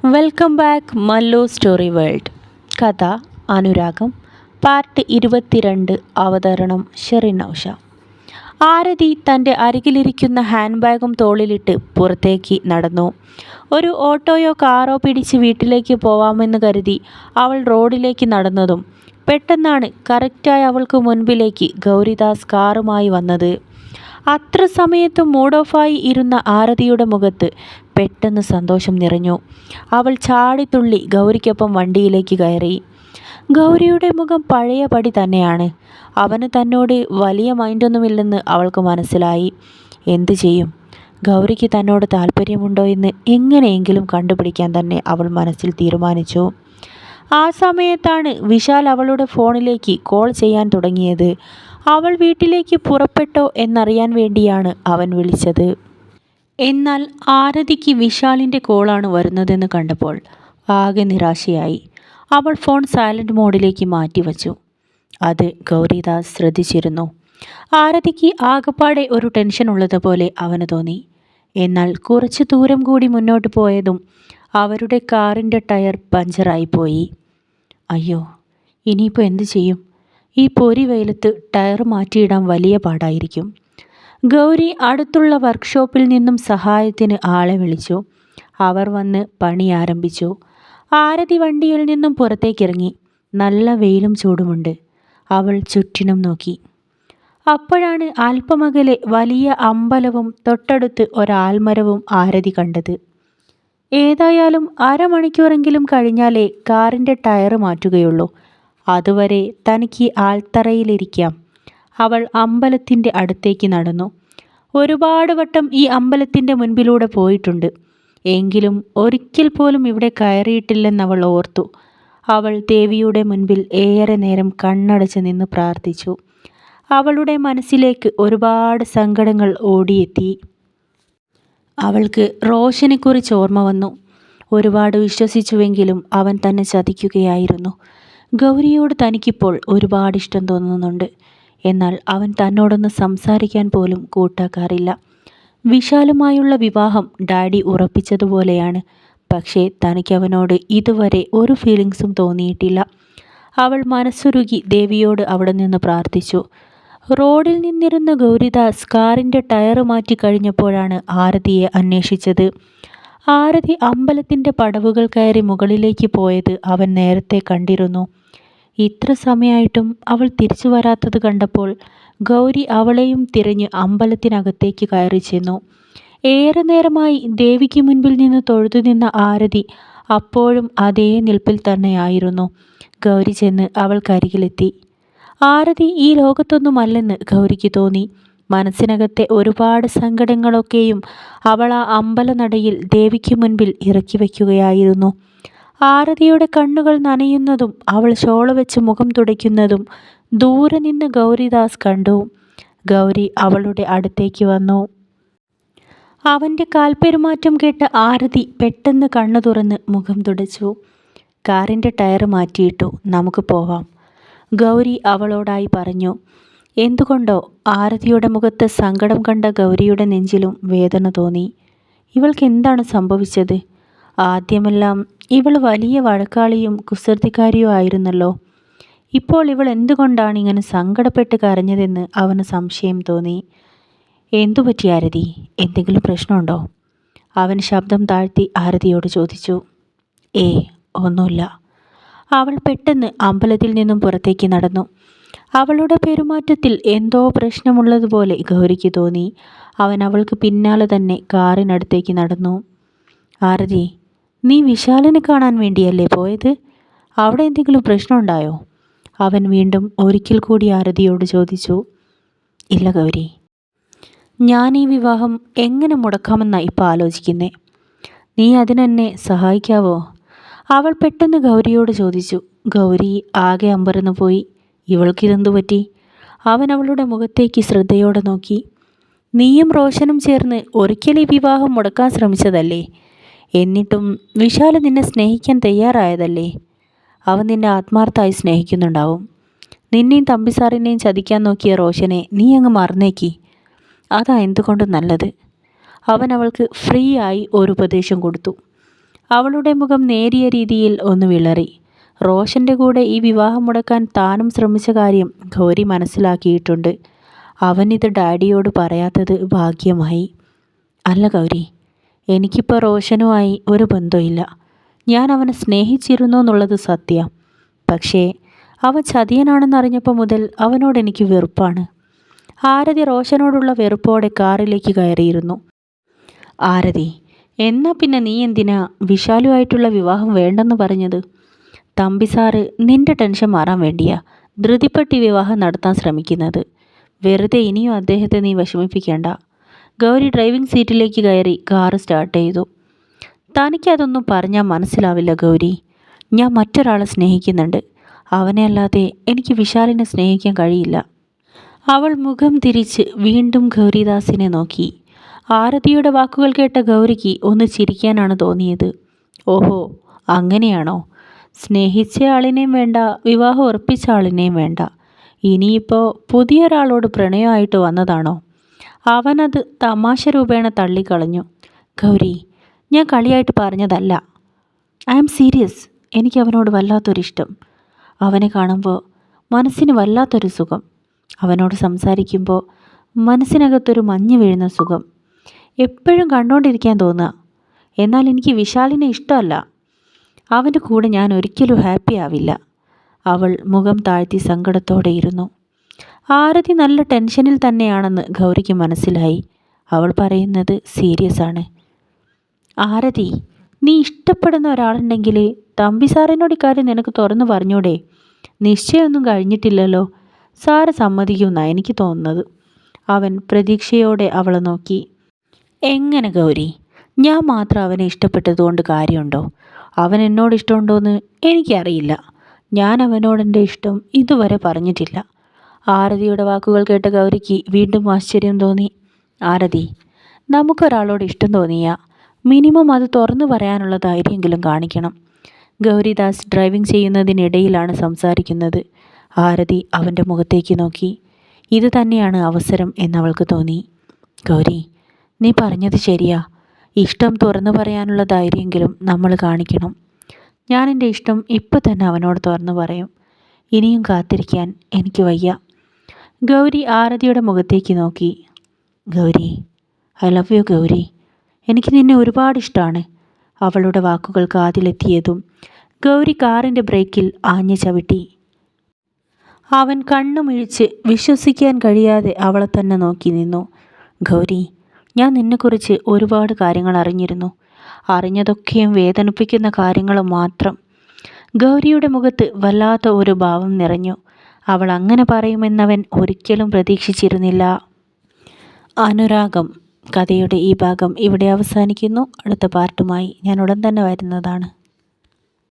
Welcome back Mallu story world. കഥ അനുരാഗം part 22. അവതരണം ഷെറിൻ നൗഷ. ആരതി തൻ്റെ അരികിലിരിക്കുന്ന ഹാൻഡ് ബാഗും തോളിലിട്ട് പുറത്തേക്ക് നടന്നു. ഒരു ഓട്ടോയോ കാറോ പിടിച്ച് വീട്ടിലേക്ക് പോവാമെന്ന് കരുതി അവൾ റോഡിലേക്ക് നടന്നതും പെട്ടെന്നാണ് കറക്റ്റായി അവൾക്ക് മുൻപിലേക്ക് ഗൗരിദാസ് കാറുമായി വന്നത്. അത്ര സമയത്തും മൂഡ് ഓഫായി ഇരുന്ന ആരതിയുടെ മുഖത്ത് പെട്ടെന്ന് സന്തോഷം നിറഞ്ഞു. അവൾ ചാടിത്തുള്ളി ഗൗരിക്കൊപ്പം വണ്ടിയിലേക്ക് കയറി. ഗൗരിയുടെ മുഖം പഴയ പടി തന്നെയാണ്. അവന് തന്നോട് വലിയ മൈൻഡൊന്നുമില്ലെന്ന് അവൾക്ക് മനസ്സിലായി. എന്തു ചെയ്യും? ഗൗരിക്ക് തന്നോട് താല്പര്യമുണ്ടോ എന്ന് എങ്ങനെയെങ്കിലും കണ്ടുപിടിക്കാൻ തന്നെ അവൾ മനസ്സിൽ തീരുമാനിച്ചു. ആ സമയത്താണ് വിശാൽ അവളുടെ ഫോണിലേക്ക് കോൾ ചെയ്യാൻ തുടങ്ങിയത്. അവൾ വീട്ടിലേക്ക് പുറപ്പെട്ടോ എന്നറിയാൻ വേണ്ടിയാണ് അവൻ വിളിച്ചത്. എന്നാൽ ആരതിക്ക് വിശാലിൻ്റെ കോളാണ് വരുന്നതെന്ന് കണ്ടപ്പോൾ ആകെ നിരാശയായി. അവൾ ഫോൺ സൈലൻറ്റ് മോഡിലേക്ക് മാറ്റിവച്ചു. അത് ഗൗരിദാസ് ശ്രദ്ധിച്ചിരുന്നു. ആരതിക്ക് ആകപ്പാടെ ഒരു ടെൻഷൻ ഉള്ളതുപോലെ അവന് തോന്നി. എന്നാൽ കുറച്ച് ദൂരം കൂടി മുന്നോട്ട് പോയതും അവരുടെ കാറിൻ്റെ ടയർ പഞ്ചറായിപ്പോയി. അയ്യോ, ഇനിയിപ്പോൾ എന്തു ചെയ്യും? ഈ പൊരി വെയിലത്ത് ടയർ മാറ്റിയിടാൻ വലിയ പാടായിരിക്കും. ഗൗരി അടുത്തുള്ള വർക്ക്ഷോപ്പിൽ നിന്നും സഹായത്തിന് ആളെ വിളിച്ചു. അവർ വന്ന് പണി ആരംഭിച്ചു. ആരതി വണ്ടിയിൽ നിന്നും പുറത്തേക്കിറങ്ങി. നല്ല വെയിലും ചൂടുമുണ്ട്. അവൾ ചുറ്റിനും നോക്കി. അപ്പോഴാണ് അല്പമകലെ വലിയ അമ്പലവും തൊട്ടടുത്ത് ഒരാൽമരവും ആരതി കണ്ടത്. ഏതായാലും അരമണിക്കൂറെങ്കിലും കഴിഞ്ഞാലേ കാറിൻ്റെ ടയർ മാറ്റുകയുള്ളൂ. അതുവരെ തനിക്ക് ആൽത്തറയിലിരിക്കാം. അവൾ അമ്പലത്തിൻ്റെ അടുത്തേക്ക് നടന്നു. ഒരുപാട് വട്ടം ഈ അമ്പലത്തിൻ്റെ മുൻപിലൂടെ പോയിട്ടുണ്ട്. എങ്കിലും ഒരിക്കൽ പോലും ഇവിടെ കയറിയിട്ടില്ലെന്നവൾ ഓർത്തു. അവൾ ദേവിയുടെ മുൻപിൽ ഏറെ നേരം കണ്ണടച്ച് നിന്ന് പ്രാർത്ഥിച്ചു. അവളുടെ മനസ്സിലേക്ക് ഒരുപാട് സങ്കടങ്ങൾ ഓടിയെത്തി. അവൾക്ക് റോഷനെക്കുറിച്ച് ഓർമ്മ വന്നു. ഒരുപാട് വിശ്വസിച്ചുവെങ്കിലും അവൻ തന്നെ ചതിക്കുകയായിരുന്നു. ഗൗരിയോട് തനിക്കിപ്പോൾ ഒരുപാട് ഇഷ്ടം തോന്നുന്നുണ്ട്. എന്നാൽ അവൻ തന്നോടൊന്ന് സംസാരിക്കാൻ പോലും കൂട്ടാക്കാറില്ല. വിശാലുമായുള്ള വിവാഹം ഡാഡി ഉറപ്പിച്ചതുപോലെയാണ്. പക്ഷേ തനിക്കവനോട് ഇതുവരെ ഒരു ഫീലിങ്സും തോന്നിയിട്ടില്ല. അവൾ മനസ്സുരുകി ദേവിയോട് അവിടെ നിന്ന് പ്രാർത്ഥിച്ചു. റോഡിൽ നിന്നിരുന്ന ഗൗരിദാസ് കാറിൻ്റെ ടയർ മാറ്റി കഴിഞ്ഞപ്പോഴാണ് ആരതിയെ അന്വേഷിച്ചത്. ആരതി അമ്പലത്തിൻ്റെ പടവുകൾ കയറി മുകളിലേക്ക് പോയത് അവൻ നേരത്തെ കണ്ടിരുന്നു. ഇത്ര സമയമായിട്ടും അവൾ തിരിച്ചു വരാത്തത് കണ്ടപ്പോൾ ഗൗരി അവളെയും തിരഞ്ഞ് അമ്പലത്തിനകത്തേക്ക് കയറി ചെന്നു. ഏറെ നേരമായി ദേവിക്ക് മുൻപിൽ നിന്ന് തൊഴുതു നിന്ന ആരതി അപ്പോഴും അതേ നിൽപ്പിൽ തന്നെയായിരുന്നു. ഗൗരി ചെന്ന് അവൾക്കരികിലെത്തി. ആരതി ഈ ലോകത്തൊന്നുമല്ലെന്ന് ഗൗരിക്ക് തോന്നി. മനസ്സിനകത്തെ ഒരുപാട് സങ്കടങ്ങളൊക്കെയും അവൾ ആ അമ്പലനടയിൽ ദേവിക്ക് മുൻപിൽ ഇറക്കി വയ്ക്കുകയായിരുന്നു. ആരതിയുടെ കണ്ണുകൾ നനയുന്നതും അവൾ ഷോള് വെച്ച് മുഖം തുടയ്ക്കുന്നതും ദൂരെ നിന്ന് ഗൗരിദാസ് കണ്ടു. ഗൗരി അവളുടെ അടുത്തേക്ക് വന്നു. അവൻ്റെ കാൽപ്പെരുമാറ്റം കേട്ട ആരതി പെട്ടെന്ന് കണ്ണു തുറന്ന് മുഖം തുടച്ചു. കാറിൻ്റെ ടയർ മാറ്റിയിട്ടു, നമുക്ക് പോവാം, ഗൗരി അവളോടായി പറഞ്ഞു. എന്തുകൊണ്ടോ ആരതിയുടെ മുഖത്ത് സങ്കടം കണ്ട ഗൗരിയുടെ നെഞ്ചിലും വേദന തോന്നി. ഇവൾക്ക് എന്താണ് സംഭവിച്ചത്? ആദ്യമെല്ലാം ഇവൾ വലിയ വഴക്കാളിയും കുസൃതിക്കാരിയും ആയിരുന്നല്ലോ. ഇപ്പോൾ ഇവൾ എന്തുകൊണ്ടാണ് ഇങ്ങനെ സങ്കടപ്പെട്ട് കരഞ്ഞതെന്ന് അവന് സംശയം തോന്നി. എന്തു പറ്റി ആരതി? എന്തെങ്കിലും പ്രശ്നമുണ്ടോ? അവൻ ശബ്ദം താഴ്ത്തി ആരതിയോട് ചോദിച്ചു. ഒന്നുമില്ല. അവൾ പെട്ടെന്ന് അമ്പലത്തിൽ നിന്നും പുറത്തേക്ക് നടന്നു. അവളുടെ പെരുമാറ്റത്തിൽ എന്തോ പ്രശ്നമുള്ളതുപോലെ ഗൗരിക്ക് തോന്നി. അവൻ അവൾക്ക് പിന്നാലെ തന്നെ കാറിനടുത്തേക്ക് നടന്നു. ആരതി, നീ വിശാലിനെ കാണാൻ വേണ്ടിയല്ലേ പോയത്? അവിടെ എന്തെങ്കിലും പ്രശ്നമുണ്ടായോ? അവൻ വീണ്ടും ഒരിക്കൽ കൂടി ആരതിയോട് ചോദിച്ചു. ഇല്ല ഗൗരി, ഞാൻ ഈ വിവാഹം എങ്ങനെ മുടക്കാമെന്നാണ് ഇപ്പോൾ ആലോചിക്കുന്നേ. നീ അതിനെന്നെ സഹായിക്കാവോ? അവൾ പെട്ടെന്ന് ഗൗരിയോട് ചോദിച്ചു. ഗൗരി ആകെ അമ്പരന്നു പോയി. ഇവൾക്കിതെന്തു പറ്റി? അവൻ അവളുടെ മുഖത്തേക്ക് ശ്രദ്ധയോടെ നോക്കി. നീയും റോഷനും ചേർന്ന് ഒരിക്കൽ ഈ വിവാഹം മുടക്കാൻ ശ്രമിച്ചതല്ലേ? എന്നിട്ടും വിശാൽ നിന്നെ സ്നേഹിക്കാൻ തയ്യാറായതല്ലേ? അവൻ നിന്നെ ആത്മാർത്ഥമായി സ്നേഹിക്കുന്നുണ്ടാവും. നിന്നെയും തമ്പിസാറിനെയും ചതിക്കാൻ നോക്കിയ റോഷനെ നീ അങ്ങ് മറന്നേക്കി. അതാ എന്തുകൊണ്ടും നല്ലത്. അവൻ അവൾക്ക് ഫ്രീ ആയി ഒരു ഉപദേശം കൊടുത്തു. അവളുടെ മുഖം നേരിയ രീതിയിൽ ഒന്ന് വിളറി. റോഷൻ്റെ കൂടെ ഈ വിവാഹം മുടക്കാൻ താനും ശ്രമിച്ച കാര്യം ഗൗരി മനസ്സിലാക്കിയിട്ടുണ്ട്. അവനിത് ഡാഡിയോട് പറയാത്തത് ഭാഗ്യമായി. അല്ല ഗൗരി, എനിക്കിപ്പോൾ റോഷനുമായി ഒരു ബന്ധമില്ല. ഞാൻ അവനെ സ്നേഹിച്ചിരുന്നു എന്നുള്ളത് സത്യം. പക്ഷേ അവൻ ചതിയനാണെന്നറിഞ്ഞപ്പോൾ മുതൽ അവനോട് എനിക്ക് വെറുപ്പാണ്. ആരതി റോഷനോടുള്ള വെറുപ്പോടെ കാറിലേക്ക് കയറിയിരുന്നു. ആരതി, എന്നാൽ പിന്നെ നീ എന്തിനാ വിശാലുമായിട്ടുള്ള വിവാഹം വേണ്ടെന്ന് പറഞ്ഞത്? തമ്പി സാറ് നിന്റെ ടെൻഷൻ മാറാൻ വേണ്ടിയാ ധൃതിപ്പെട്ടി വിവാഹം നടത്താൻ ശ്രമിക്കുന്നത്. വെറുതെ ഇനിയും അദ്ദേഹത്തെ നീ വിഷമിപ്പിക്കേണ്ട. ഗൗരി ഡ്രൈവിംഗ് സീറ്റിലേക്ക് കയറി കാറ് സ്റ്റാർട്ട് ചെയ്തു. തനിക്കതൊന്നും പറഞ്ഞാൽ മനസ്സിലാവില്ല ഗൗരി. ഞാൻ മറ്റൊരാളെ സ്നേഹിക്കുന്നുണ്ട്. അവനെ അല്ലാതെ എനിക്ക് വിശാലിനെ സ്നേഹിക്കാൻ കഴിയില്ല. അവൾ മുഖം തിരിച്ച് വീണ്ടും ഗൗരിദാസിനെ നോക്കി. ആരതിയുടെ വാക്കുകൾ കേട്ട ഗൗരിക്ക് ഒന്ന് ചിരിക്കാനാണ് തോന്നിയത്. ഓഹോ, അങ്ങനെയാണോ? സ്നേഹിച്ച ആളിനെയും വേണ്ട, വിവാഹം ഉറപ്പിച്ച ആളിനെയും വേണ്ട, ഇനിയിപ്പോൾ പുതിയൊരാളോട് പ്രണയമായിട്ട് വന്നതാണോ? അവനത് തമാശ രൂപേണ തള്ളിക്കളഞ്ഞു. ഗൗരി, ഞാൻ കളിയായിട്ട് പറഞ്ഞതല്ല. I am serious. എനിക്ക് അവനോട് വല്ലാത്തൊരിഷ്ടം. അവനെ കാണുമ്പോൾ മനസ്സിന് വല്ലാത്തൊരു സുഖം. അവനോട് സംസാരിക്കുമ്പോൾ മനസ്സിനകത്തൊരു മഞ്ഞ് വീഴുന്ന സുഖം. എപ്പോഴും കണ്ടുകൊണ്ടിരിക്കാൻ തോന്നുക. എന്നാൽ എനിക്ക് വിശാലിനെ ഇഷ്ടമല്ല. അവൻ്റെ കൂടെ ഞാൻ ഒരിക്കലും ഹാപ്പി ആവില്ല. അവൾ മുഖം താഴ്ത്തി സങ്കടത്തോടെ ഇരുന്നു. ആരതി നല്ല ടെൻഷനിൽ തന്നെയാണെന്ന് ഗൗരിക്ക് മനസ്സിലായി. അവൾ പറയുന്നത് സീരിയസ് ആണ്. ആരതി, നീ ഇഷ്ടപ്പെടുന്ന ഒരാളുണ്ടെങ്കിൽ തമ്പി സാറിനോട് ഇക്കാര്യം നിനക്ക് തുറന്നു പറഞ്ഞൂടെ? നിശ്ചയമൊന്നും കഴിഞ്ഞിട്ടില്ലല്ലോ. സാറ് സമ്മതിക്കുമെന്നാണ് എനിക്ക് തോന്നുന്നത്. അവൻ പ്രതീക്ഷയോടെ അവളെ നോക്കി. എങ്ങനെ ഗൗരി? ഞാൻ മാത്രം അവനെ ഇഷ്ടപ്പെട്ടതുകൊണ്ട് കാര്യമുണ്ടോ? അവൻ എന്നോട് ഇഷ്ടമുണ്ടോയെന്ന് എനിക്കറിയില്ല. ഞാൻ അവനോടെൻ്റെ ഇഷ്ടം ഇതുവരെ പറഞ്ഞിട്ടില്ല. ആരതിയുടെ വാക്കുകൾ കേട്ട ഗൗരിക്ക് വീണ്ടും ആശ്ചര്യം തോന്നി. ആരതി, നമുക്കൊരാളോട് ഇഷ്ടം തോന്നിയാൽ മിനിമം അത് തുറന്നു പറയാനുള്ള ധൈര്യമെങ്കിലും കാണിക്കണം. ഗൗരിദാസ് ഡ്രൈവിംഗ് ചെയ്യുന്നതിനിടയിലാണ് സംസാരിക്കുന്നത്. ആരതി അവൻ്റെ മുഖത്തേക്ക് നോക്കി. ഇത് തന്നെയാണ് അവസരം എന്നവൾക്ക് തോന്നി. ഗൗരി, നീ പറഞ്ഞത് ശരിയാ. ഇഷ്ടം തുറന്നു പറയാനുള്ള ധൈര്യമെങ്കിലും നമ്മൾ കാണിക്കണം. ഞാൻ എൻ്റെ ഇഷ്ടം ഇപ്പം തന്നെ അവനോട് തുറന്നു പറയും. ഇനിയും കാത്തിരിക്കാൻ എനിക്ക് വയ്യ. ഗൗരി ആരതിയുടെ മുഖത്തേക്ക് നോക്കി. Gauri, I love you Gauri. എനിക്ക് നിന്നെ ഒരുപാട് ഇഷ്ടമാണ്. അവളുടെ വാക്കുകൾ കാതിലെത്തിയതും ഗൗരി കാറിൻ്റെ ബ്രേക്കിൽ ആഞ്ഞു ചവിട്ടി. അവൻ കണ്ണുമിഴിച്ച് വിശ്വസിക്കാൻ കഴിയാതെ അവളെ തന്നെ നോക്കി നിന്നു. ഗൗരി, ഞാൻ നിന്നെക്കുറിച്ച് ഒരുപാട് കാര്യങ്ങൾ അറിഞ്ഞിരുന്നു. അറിഞ്ഞതൊക്കെയും വേദനിപ്പിക്കുന്ന കാര്യങ്ങൾ മാത്രം. ഗൗരിയുടെ മുഖത്ത് വല്ലാത്ത ഒരു ഭാവം നിറഞ്ഞു. അവൾ അങ്ങനെ പറയുമെന്നവൻ ഒരിക്കലും പ്രതീക്ഷിച്ചിരുന്നില്ല. അനുരാഗം കഥയുടെ ഈ ഭാഗം ഇവിടെ അവസാനിക്കുന്നു. അടുത്ത പാർട്ടുമായി ഞാൻ ഉടൻ തന്നെ വരുന്നതാണ്.